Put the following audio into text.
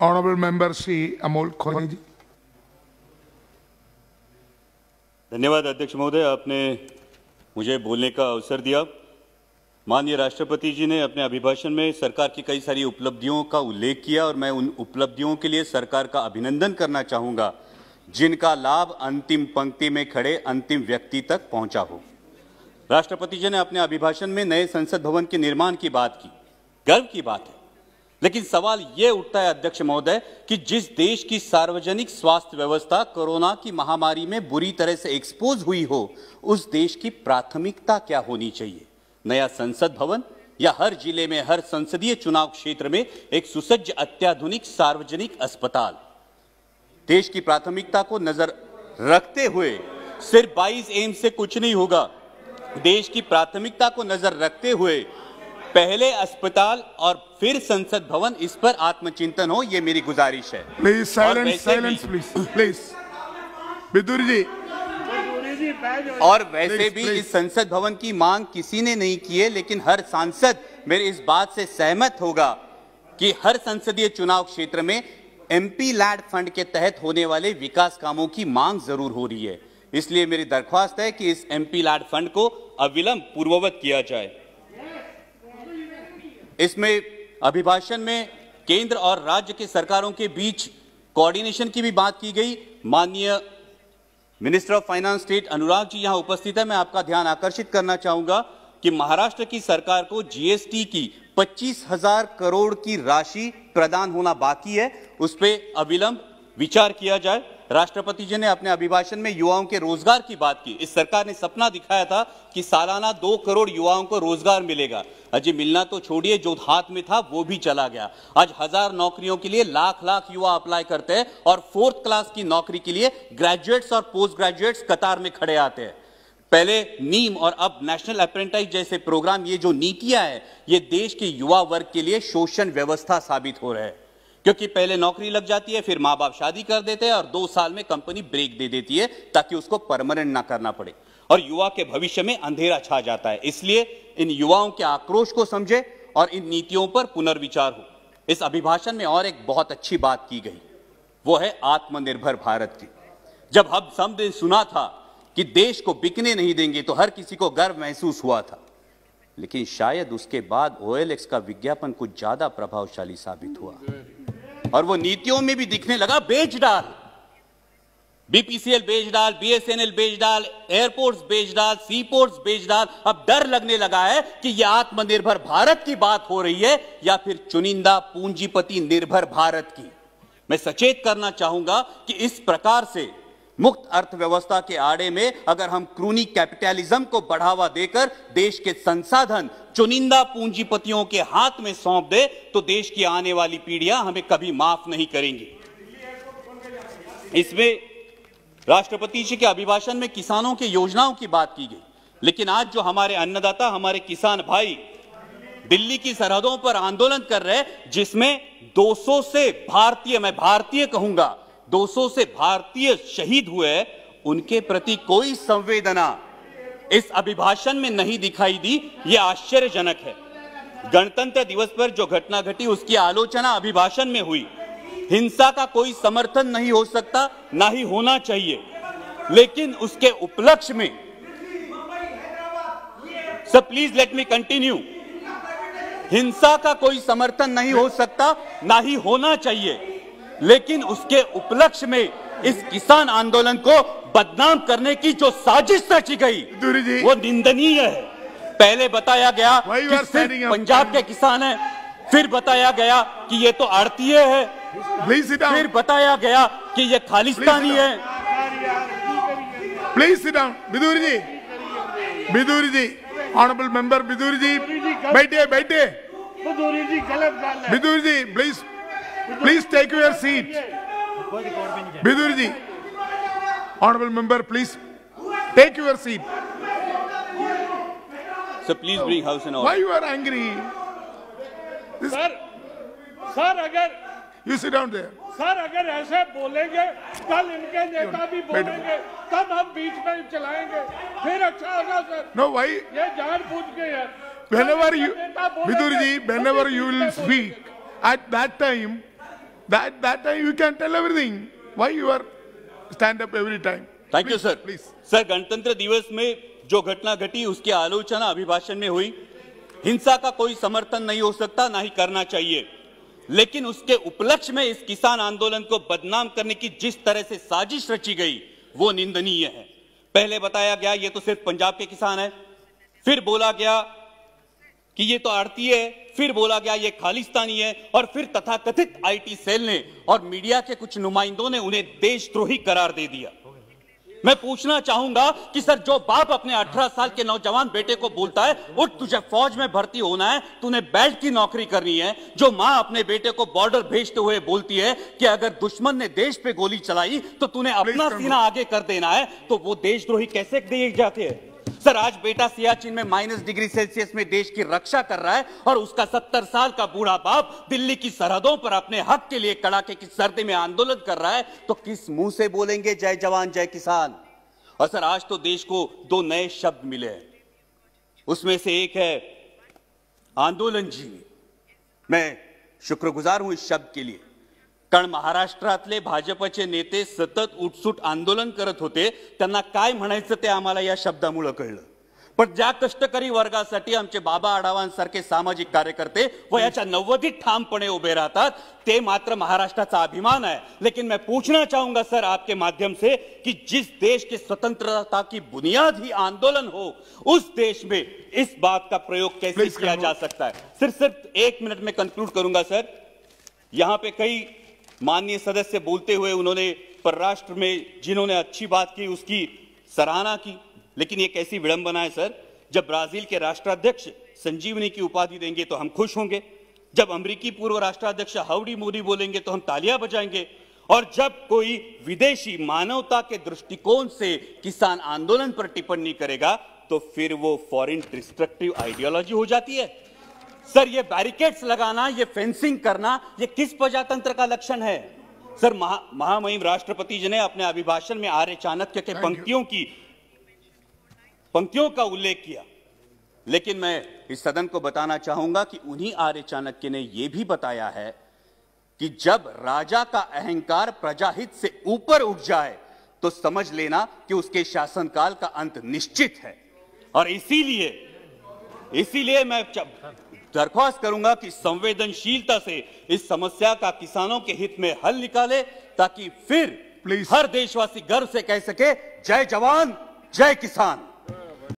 Honorable Member Shri Amol Khore जी। धन्यवाद अध्यक्ष महोदय, आपने मुझे बोलने का अवसर दिया। माननीय राष्ट्रपति जी ने अपने अभिभाषण में सरकार की कई सारी उपलब्धियों का उल्लेख किया और मैं उन उपलब्धियों के लिए सरकार का अभिनंदन करना चाहूंगा जिनका लाभ अंतिम पंक्ति में खड़े अंतिम व्यक्ति तक पहुंचा हो। राष्ट्रपति जी ने अपने अभिभाषण में नए संसद भवन के निर्माण की बात की, गर्व की बात है, लेकिन सवाल यह उठता है अध्यक्ष महोदय कि जिस देश की सार्वजनिक स्वास्थ्य व्यवस्था कोरोना की महामारी में बुरी तरह से एक्सपोज हुई हो, उस देश की प्राथमिकता क्या होनी चाहिए? नया संसद भवन या हर जिले में हर संसदीय चुनाव क्षेत्र में एक सुसज्ज अत्याधुनिक सार्वजनिक अस्पताल? देश की प्राथमिकता को नजर रखते हुए सिर्फ 22 एम से कुछ नहीं होगा। देश की प्राथमिकता को नजर रखते हुए पहले अस्पताल और फिर संसद भवन, इस पर आत्मचिंतन हो, ये मेरी गुजारिश है। Please silence, silence please. Bidur ji. और वैसे भी इस संसद भवन की मांग किसी ने नहीं की है, लेकिन हर सांसद मेरे इस बात से सहमत होगा कि हर संसदीय चुनाव क्षेत्र में एमपी लैड फंड के तहत होने वाले विकास कामों की मांग जरूर हो रही है। इसलिए मेरी दरख्वास्त है कि इस एमपी लैड फंड को अविलंब पूर्ववत किया जाए। इसमें अभिभाषण में केंद्र और राज्य के सरकारों के बीच कोऑर्डिनेशन की भी बात की गई। माननीय minister of finance state Anurag ji यहां उपस्थित है। मैं आपका ध्यान आकर्षित करना चाहूंगा कि महाराष्ट्र की सरकार को जीएसटी की 25,000 करोड़ की राशि प्रदान होना बाकी है, उस पर अविलंब विचार किया जाए। राष्ट्रपति जी ने अपने अभिभाषण में युवाओं के रोजगार की बात की। इस सरकार ने सपना दिखाया था कि सालाना 2 करोड़ युवाओं को रोजगार मिलेगा। अजय मिलना तो छोड़िए, जो हाथ में था वो भी चला गया। आज 1000 नौकरियों के लिए लाख युवा अप्लाई करते हैं और 4th क्लास की नौकरी के लिए ग्रेजुएट्स और पोस्ट ग्रेजुएट्स कतार में खड़े आते हैं। पहले नीम और अब नेशनल अप्रेंटिस जैसे प्रोग्राम, ये जो नीतियां हैं, ये देश के युवा वर्ग के लिए शोषण व्यवस्था साबित हो रहे हैं, क्योंकि पहले नौकरी लग जाती है, फिर माँ बाप शादी कर देते हैं और 2 साल में कंपनी ब्रेक दे देती है ताकि उसको परमानेंट ना करना पड़े और युवा के भविष्य में अंधेरा छा जाता है। इसलिए इन युवाओं के आक्रोश को समझे और इन नीतियों पर पुनर्विचार हो। इस अभिभाषण में और एक बहुत अच्छी बात की गई, वो है आत्मनिर्भर भारत की। जब हम सबने सुना था कि देश को बिकने नहीं देंगे तो हर किसी को गर्व महसूस हुआ था, लेकिन शायद उसके बाद OLX का विज्ञापन कुछ ज्यादा प्रभावशाली साबित हुआ और वो नीतियों में भी दिखने लगा। बेच डाल, BPCL बेच डाल, BSNL बेच डाल, एयरपोर्ट्स बेच डाल, सीपोर्ट्स बेच डाल। अब डर लगने लगा है कि यह आत्मनिर्भर भारत की बात हो रही है या फिर चुनिंदा पूंजीपति निर्भर भारत की। मैं सचेत करना चाहूंगा कि इस प्रकार से मुक्त अर्थव्यवस्था के आड़े में अगर हम क्रूनी कैपिटलिज्म को बढ़ावा देकर देश के संसाधन चुनिंदा पूंजीपतियों के हाथ में सौंप दे तो देश की आने वाली पीढ़ियां हमें कभी माफ नहीं करेंगी। इसमें राष्ट्रपति जी के अभिभाषण में किसानों की योजनाओं की बात की गई, लेकिन आज जो हमारे अन्नदाता, हमारे किसान भाई दिल्ली की सरहदों पर आंदोलन कर रहे हैं, जिसमें 200 से भारतीय, मैं भारतीय कहूंगा, 200 से भारतीय शहीद हुए, उनके प्रति कोई संवेदना इस अभिभाषण में नहीं दिखाई दी। यह आश्चर्यजनक है। गणतंत्र दिवस पर जो घटना घटी उसकी आलोचना अभिभाषण में हुई। हिंसा का कोई समर्थन नहीं हो सकता, ना ही होना चाहिए, लेकिन उसके उपलक्ष्य में, sir please let me continue, हिंसा का कोई समर्थन नहीं हो सकता, ना ही होना चाहिए, लेकिन उसके उपलक्ष्य में इस किसान आंदोलन को बदनाम करने की जो साजिश रची गई वो निंदनीय है। पहले बताया गया कि सिर्फ पंजाब के किसान हैं, फिर बताया गया कि ये तो आड़तीय है, फिर बताया गया कि ये खालिस्तानी है। Please sit down. Bidur ji, honourable member Bidur ji, बैठिए। Bidur ji please take your seat. Bidur ji, honorable member, please take your seat. So please bring house in order. Why you are angry? Sir, अगर you sit down there. Sir अगर ऐसे बोलेंगे कल इनके नेता भी बोलेंगे, तब हम बीच में चलाएंगे, फिर अच्छा होगा सर। No, why? ये जानबूझ के है। Whenever you, Bidur ji, whenever you will speak, at that time That time you can tell everything. Why you are stand up every time? Thank you sir. Please. Sir, गणतंत्र दिवस में जो घटना घटी उसकी आलोचना अभिभाषण में हुई। हिंसा का कोई समर्थन नहीं हो सकता, ना ही करना चाहिए, लेकिन उसके उपलक्ष्य में इस किसान आंदोलन को बदनाम करने की जिस तरह से साजिश रची गई वो निंदनीय है। पहले बताया गया ये तो सिर्फ पंजाब के किसान है, फिर बोला गया कि ये तो आड़ती है, फिर बोला गया ये खालिस्तानी है, और फिर तथाकथित आईटी सेल ने और मीडिया के कुछ नुमाइंदों ने उन्हें देशद्रोही करार दे दिया। मैं पूछना चाहूंगा कि सर, जो बाप अपने 18 साल के नौजवान बेटे को बोलता है उठ तुझे फौज में भर्ती होना है, तूने बेल्ट की नौकरी करनी है, जो मां अपने बेटे को बॉर्डर भेजते हुए बोलती है कि अगर दुश्मन ने देश पे गोली चलाई तो तूने अपना सीना आगे कर देना है, तो वो देशद्रोही कैसे दिए जाते हैं? सर, आज बेटा सियाचिन में -डिग्री सेल्सियस में देश की रक्षा कर रहा है और उसका 70 साल का बूढ़ा बाप दिल्ली की सरहदों पर अपने हक के लिए कड़ाके की सर्दी में आंदोलन कर रहा है, तो किस मुंह से बोलेंगे जय जवान जय किसान? और सर, आज तो देश को 2 नए शब्द मिले हैं, उसमें से एक है आंदोलन जीवी। मैं शुक्रगुजार हूं इस शब्द के लिए, कारण महाराष्ट्रातले भाजपचे नेते सतत उठसूट आंदोलन करत होते, त्यांना काय म्हणायचं ते आम्हाला या शब्दामुळे कळलं। पण ज्या कष्टकरी वर्गासाठी आमचे बाबा आढावांसारखे सामाजिक कार्यकर्ते वयाच्या 90 ठामपणे उभे राहतात, ते मात्र महाराष्ट्राचा अभिमान है। लेकिन मैं पूछना चाहूंगा सर आपके माध्यम से कि जिस देश की स्वतंत्रता की बुनियाद ही आंदोलन हो, उस देश में इस बात का प्रयोग कैसे किया जा सकता है? सिर्फ 1 मिनट में कंक्लूड करूंगा सर। यहां पे कई माननीय सदस्य बोलते हुए उन्होंने परराष्ट्र में जिन्होंने अच्छी बात की उसकी सराहना की, लेकिन ये कैसी विडंबना है सर, जब ब्राजील के राष्ट्राध्यक्ष संजीवनी की उपाधि देंगे तो हम खुश होंगे, जब अमेरिकी पूर्व राष्ट्राध्यक्ष हाउडी मोदी बोलेंगे तो हम तालियां बजाएंगे, और जब कोई विदेशी मानवता के दृष्टिकोण से किसान आंदोलन पर टिप्पणी करेगा तो फिर वो फॉरेन डिस्ट्रक्टिव आइडियोलॉजी हो जाती है। सर, ये बैरिकेड्स लगाना, ये फेंसिंग करना, ये किस प्रजातंत्र का लक्षण है? सर, महामहिम राष्ट्रपति जी ने अपने अभिभाषण में आर्य चाणक्य के पंक्तियों का उल्लेख किया, लेकिन मैं इस सदन को बताना चाहूंगा कि उन्हीं आर्य चाणक्य ने यह भी बताया है कि जब राजा का अहंकार प्रजाहित से ऊपर उठ जाए तो समझ लेना कि उसके शासनकाल का अंत निश्चित है। और इसीलिए मैं दरख्वास्त करूंगा कि संवेदनशीलता से इस समस्या का किसानों के हित में हल निकाले, ताकि फिर हर देशवासी गर्व से कह सके जय जवान जय किसान।